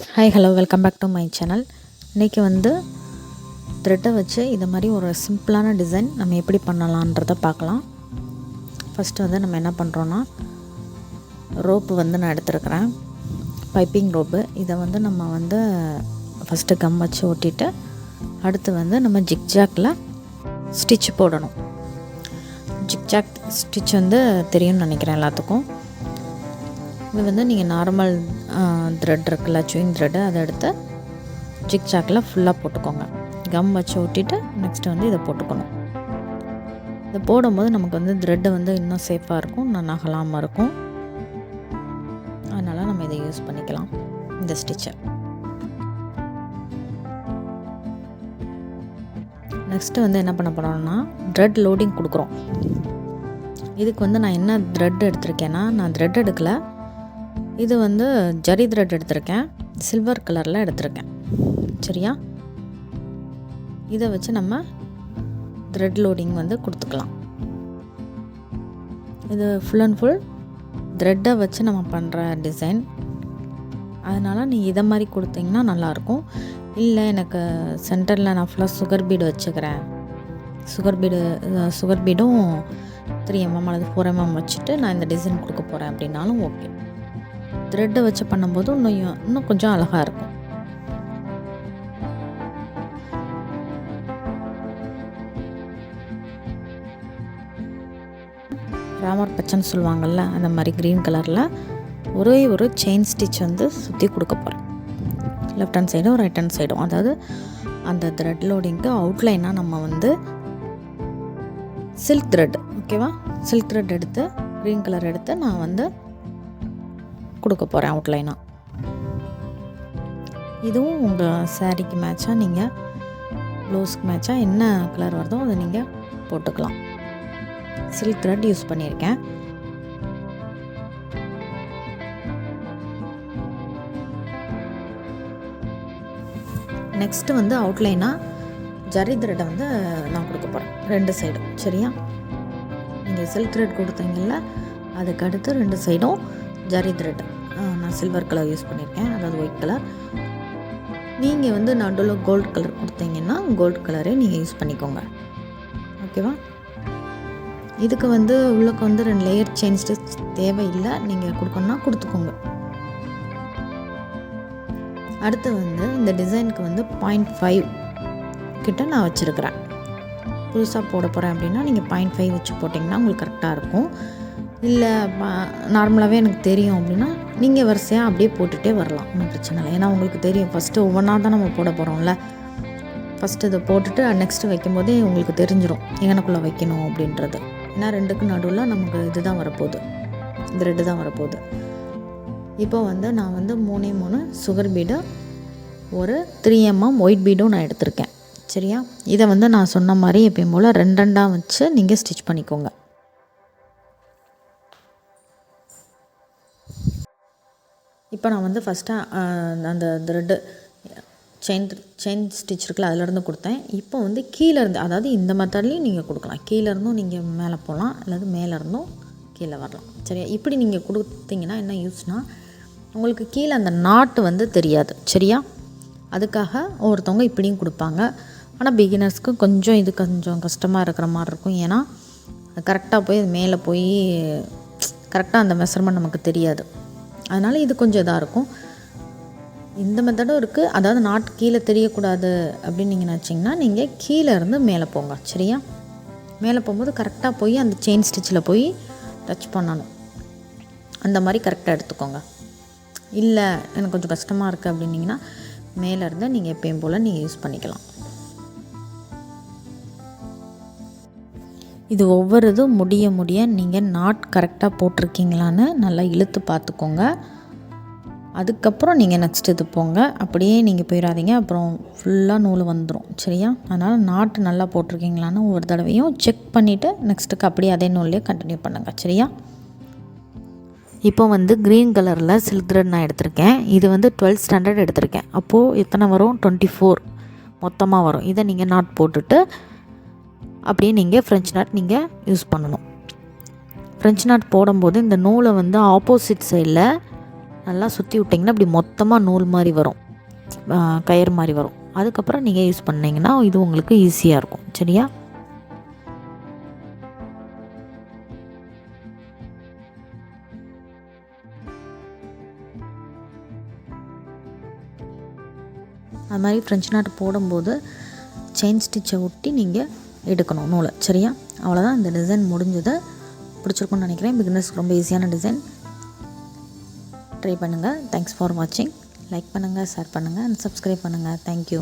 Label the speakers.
Speaker 1: Hi hello welcome back to my channel. இன்றைக்கி வந்து த்ரெட்டை வச்சு இது மாதிரி ஒரு சிம்பிளான டிசைன் நம்ம எப்படி பண்ணலான்றதை பார்க்கலாம். ஃபஸ்ட்டு வந்து நம்ம என்ன பண்ணுறோன்னா, ரோப்பு வந்து நான் எடுத்துருக்கிறேன், பைப்பிங் ரோப்பு. இதை வந்து நம்ம வந்து ஃபஸ்ட்டு கம் வச்சு ஒட்டிட்டு அடுத்து வந்து நம்ம ஜிக்ஜாக்கில் ஸ்டிச் போடணும். ஜிக்ஜாக் ஸ்டிச் வந்து தெரியும்னு நினைக்கிறேன் எல்லாத்துக்கும். இது வந்து நீங்கள் நார்மல் த்ரெட் இருக்குல்ல, சுவிங் த்ரெட்டு, அதை எடுத்து ஜிக்ஜாக்கில் ஃபுல்லாக போட்டுக்கோங்க. கம் வச்சு ஒட்டிட்டு நெக்ஸ்ட்டு வந்து இதை போட்டுக்கணும். இதை போடும்போது நமக்கு வந்து த்ரெட்டு வந்து இன்னும் சேஃபாக இருக்கும், இன்னும் நகலாமல் இருக்கும். அதனால் நம்ம இதை யூஸ் பண்ணிக்கலாம், இந்த ஸ்டிச்சை. நெக்ஸ்ட்டு வந்து என்ன பண்ண போகிறோம்னா, த்ரெட் லோடிங் கொடுக்குறோம். இதுக்கு வந்து நான் என்ன த்ரெட் எடுத்திருக்கேன்னா, நான் த்ரெட் எடுக்கலை, இது வந்து ஜரி த்ரெட் எடுத்திருக்கேன், சில்வர் கலரில் எடுத்திருக்கேன். சரியா? இதை வச்சு நம்ம த்ரெட் லோடிங் வந்து கொடுத்துக்கலாம். இது ஃபுல் அண்ட் ஃபுல் த்ரெட்டை வச்சு நம்ம பண்ணுற டிசைன். அதனால் நீங்கள் இதை மாதிரி கொடுத்தீங்கன்னா நல்லாயிருக்கும். இல்லை எனக்கு சென்டரில் நான் ஃபுல்லாக சுகர் பீடு வச்சுக்கிறேன், சுகர் பீடும் 3mm அல்லது 4mm வச்சுட்டு நான் இந்த டிசைன் கொடுக்க போகிறேன் அப்படின்னாலும் ஓகே. த்ரெட்டை வச்சு பண்ணும்போது இன்னும் கொஞ்சம் அழகாக இருக்கும். ராமர் பச்சைன்னு சொல்லுவாங்கள்ல, அந்த மாதிரி க்ரீன் கலரில் ஒரே ஒரு செயின் ஸ்டிச் வந்து சுற்றி கொடுக்க போகிறேன், லெஃப்ட் ஹேண்ட் சைடும் ரைட் ஹேண்ட் சைடும். அதாவது அந்த த்ரெட் லோடிங்க்கு அவுட்லைனாக நம்ம வந்து சில்க் த்ரெட், ஓகேவா, சில்க் த்ரெட் எடுத்து க்ரீன் கலர் எடுத்து நான் வந்து கொடுக்க போகிறேன் அவுட்லைனாக. இதுவும் உங்கள் சாரீக்கு மேட்சாக, நீங்கள் ப்ளவுஸ்க்கு மேட்சாக என்ன கலர் வருதோ அதை நீங்கள் போட்டுக்கலாம். சில்க் த்ரெட் யூஸ் பண்ணியிருக்கேன். நெக்ஸ்ட்டு வந்து அவுட்லைனாக ஜரி த்ரெட்டை வந்து நான் கொடுக்க போகிறேன், 2 சைடும். சரியா? நீங்கள் சில்க் த்ரெட் கொடுத்தீங்கல்ல, அதுக்கு அடுத்து 2 சைடும் ஜரி த்ரெட். நான் சில்வர் கலர் யூஸ் பண்ணியிருக்கேன், அதாவது ஒயிட் கலர். நீங்கள் வந்து நடுவில் கோல்டு கலர் கொடுத்தீங்கன்னா கோல்டு கலரே நீங்கள் யூஸ் பண்ணிக்கோங்க, ஓகேவா? இதுக்கு வந்து உள்ளுக்கு வந்து 2 லேயர் செயின் ஸ்டிச் தேவையில்லை, நீங்கள் கொடுக்கணுன்னா கொடுத்துக்கோங்க. அடுத்து வந்து இந்த டிசைனுக்கு வந்து 0.5 கிட்ட நான் வச்சுருக்கிறேன். புதுசாக போட போகிறேன் அப்படின்னா நீங்கள் 0.5 வச்சு போட்டிங்கன்னா உங்களுக்கு கரெக்டாக இருக்கும். இல்லை நார்மலாகவே எனக்கு தெரியும் அப்படின்னா நீங்கள் வரிசையாக அப்படியே போட்டுகிட்டே வரலாம், ஒன்றும் பிரச்சனை இல்லை. ஏன்னா உங்களுக்கு தெரியும், ஃபஸ்ட்டு ஒவ்வொன்றா தான் நம்ம போட போகிறோம்ல. ஃபஸ்ட்டு இதை போட்டுட்டு நெக்ஸ்ட்டு வைக்கும்போதே உங்களுக்கு தெரிஞ்சிடும் எங்கனக்குள்ளே வைக்கணும் அப்படின்றது. ஏன்னா 2க்கு நடுவில் நமக்கு இதுதான் வரப்போகுது, த்ரெட்டு தான் வரப்போகுது. இப்போ வந்து நான் வந்து 3 சுகர் பீடு, ஒரு 3mm ஒயிட் பீடும் நான் எடுத்திருக்கேன். சரியா? இதை வந்து நான் சொன்ன மாதிரி எப்பயும் போல் 2 வச்சு நீங்கள் ஸ்டிச் பண்ணிக்கோங்க. இப்போ நான் வந்து ஃபஸ்ட்டாக அந்த த்ரெட்டு செயின் ஸ்டிச் இருக்குல்ல, அதிலேருந்து கொடுத்தேன். இப்போ வந்து கீழேருந்து, அதாவது இந்த மெத்தட்லேயும் நீங்கள் கொடுக்கலாம், கீழேருந்தும் நீங்கள் மேலே போகலாம், அல்லது மேலேருந்தும் கீழே வரலாம். சரியா? இப்படி நீங்கள் கொடுத்தீங்கன்னா என்ன யூஸ்னால், உங்களுக்கு கீழே அந்த நாட்டு வந்து தெரியாது. சரியா? அதுக்காக ஒருத்தவங்க இப்படியும் கொடுப்பாங்க. ஆனால் பிகினர்ஸ்க்கு கொஞ்சம் இது கொஞ்சம் கஷ்டமாக இருக்கிற மாதிரி இருக்கும். ஏன்னா கரெக்டாக போய் மேலே போய் கரெக்டாக அந்த மெஷர்மெண்ட் நமக்கு தெரியாது. அதனால் இது கொஞ்சம் இதாக இருக்கும். இந்த மெத்தடும் இருக்குது, அதாவது நாட்டு கீழே தெரியக்கூடாது அப்படின்னு நீங்கள் நினச்சிங்கன்னா நீங்கள் கீழே இருந்து மேலே போங்க. சரியா? மேலே போகும்போது கரெக்டாக போய் அந்த செயின் ஸ்டிச்சில் போய் டச் பண்ணணும். அந்த மாதிரி கரெக்டாக எடுத்துக்கோங்க. இல்லை எனக்கு கொஞ்சம் கஷ்டமாக இருக்குது அப்படின்னிங்கன்னா மேலே இருந்தால் நீங்கள் எப்பயும் போல் நீங்கள் யூஸ் பண்ணிக்கலாம். இது ஒவ்வொரு இதுவும் முடிய நீங்கள் நாட் கரெக்டாக போட்டிருக்கீங்களான்னு நல்லா இழுத்து பார்த்துக்கோங்க. அதுக்கப்புறம் நீங்கள் நெக்ஸ்ட் இது போங்க. அப்படியே நீங்கள் போயிடாதீங்க, அப்புறம் ஃபுல்லாக நூல் வந்துடும். சரியா? அதனால் நாட்டு நல்லா போட்டிருக்கீங்களான்னு ஒவ்வொரு தடவையும் செக் பண்ணிவிட்டு நெக்ஸ்ட்டுக்கு அப்படியே அதே நூல்லையே கண்டினியூ பண்ணுங்கள். சரியா? இப்போ வந்து க்ரீன் கலரில் சில்க் த்ரெட் நான் எடுத்திருக்கேன். இது வந்து 12th ஸ்டாண்டர்ட் எடுத்திருக்கேன். அப்போது எத்தனை வரும்? 24 மொத்தமாக வரும். இதை நீங்கள் நாட் போட்டுட்டு அப்படியே நீங்கள் ஃப்ரெஞ்ச் நாட் நீங்கள் யூஸ் பண்ணணும். ஃப்ரெஞ்ச் நாட் போடும்போது இந்த நூலை வந்து ஆப்போசிட் சைடில் நல்லா சுற்றி விட்டிங்கன்னா அப்படி மொத்தமாக நூல் மாதிரி வரும், கயிறு மாதிரி வரும். அதுக்கப்புறம் நீங்கள் யூஸ் பண்ணிங்கன்னா இது உங்களுக்கு ஈஸியாக இருக்கும். சரியா? அது மாதிரி ஃப்ரெஞ்ச் நாட் போடும்போது செயின் ஸ்டிச்சை ஒட்டி நீங்கள் எடுக்கணும் நூலை. சரியா? அவ்வளோதான், இந்த டிசைன் முடிஞ்சது. பிடிச்சிருக்குன்னு நினைக்கிறேன். பிகினர்ஸ்க்கு ரொம்ப ஈஸியான டிசைன். ட்ரை பண்ணுங்கள். தேங்க்ஸ் ஃபார் வாட்சிங். லைக் பண்ணுங்கள், ஷேர் பண்ணுங்கள் அண்ட் சப்ஸ்கிரைப் பண்ணுங்கள். தேங்க்யூ.